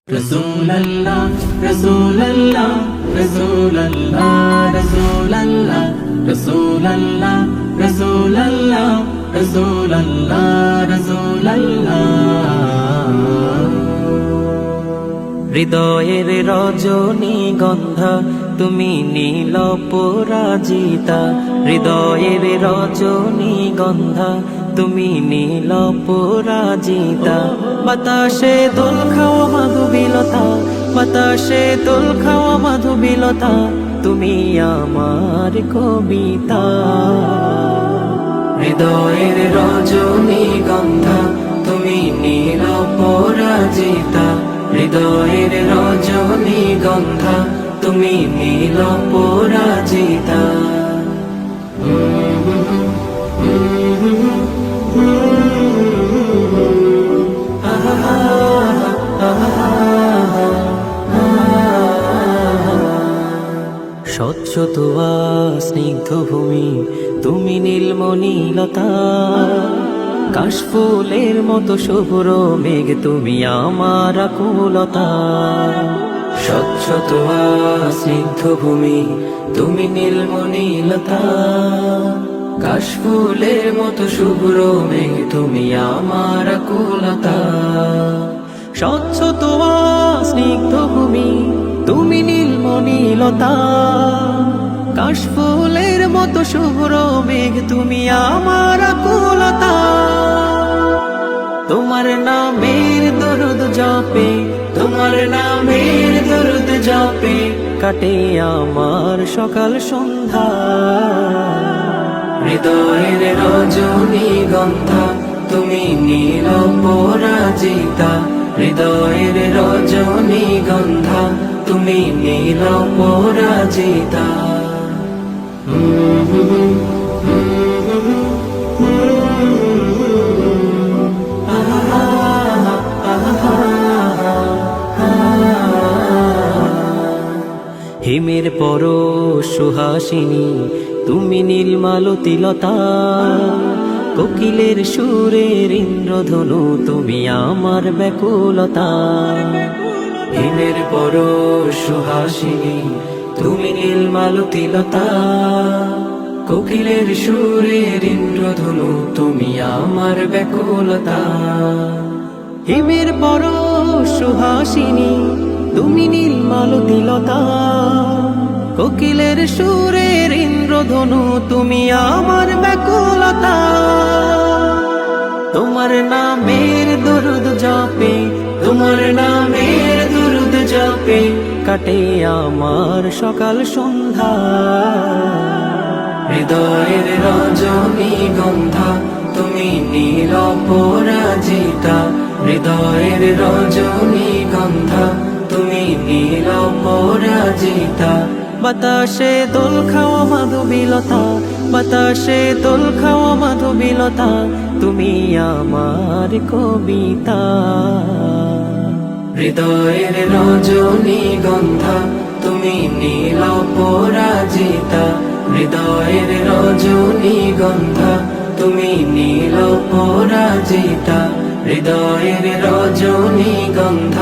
Rasulallah, Rasulallah, Rasulallah, Rasulallah, Rasulallah, Rasulallah, Rasulallah, Rasulallah। হৃদয়ের রজনীগন্ধা তুমি নীল পরাজিতা, হৃদয়ের রজনীগন্ধা তুমি নীল পরাজিতা। বাতাসে দোল খাওয়া মাধুবিলতা, বাতাসে দোল খাওয়া মাধুবিলতা, তুমি আমার কবিতা। হৃদয়ের রজনীগন্ধা তুমি নীল পরাজিতা, হৃদয়ের রজনীগন্ধা তুমি নীল পরাজিতা। স্বচ্ছ তোয়া স্নিগ্ধ ভূমি তুমি নীলমণিলতা, কাশফুলের মতো শুভ্র মেঘ তুমি আমার আকুলতা। স্বচ্ছ তোয়া স্নিগ্ধ ভূমি তুমি নীলমণিলতা, কাশফুলের মতো শুভ্র মেঘ তুমি আমার আকুলতা। স্বচ্ছ তোয়া স্নিগ্ধ ভূমি তুমি নীলমণিলতা, কাশফুলের মতো শুভ্র মেঘ তুমি আমার আকুলতা। তোমার নামের দরুদ জপে, তোমার নামের দরুদ জপে কাটে আমার সকাল সন্ধ্যা। হৃদয়ের রজনীগন্ধা তুমি নীল পরাজিতা, হৃদয়ের রজনীগন্ধা তুমি নীল পরাজিতা। হিমের পর সুহাসিনী তুমি নীলমালতিলতা, কোকিলের সুরের ইন্দ্রধনু তুমি আমার ব্যাকুলতা। হিমের পর সুহাসিনী তুমি নীলমালতিলতা, কোকিলের সুরের ইন্দ্রধনু তুমি আমার ব্যাকুলতা। হিমের পর সুহাসিনী তুমি নীলমালতিলতা, কোকিলের সুরের ইন্দ্রধনু তুমি আমার ব্যাকুলতা। তোমার নামের দরুদ জপে, তোমার নামের দরুদ জপে কাটে আমার সকাল সন্ধ্যা। হৃদয়ের রজনীগন্ধা তুমি নীল পরাজিতা, হৃদয়ের রজনীগন্ধা তুমি নীল পরাজিতা। বাতাসে দোল খাওয়া মাধুবিলতা, বাতাসে দোল খাওয়া মাধুবিলতা, তুমি আমার কবিতা। হৃদয়ের রজনীগন্ধা তুমি নীল পরাজিতা, হৃদয়ের রজনীগন্ধা তুমি নীল পরাজিতা, হৃদয়ের রজনীগন্ধা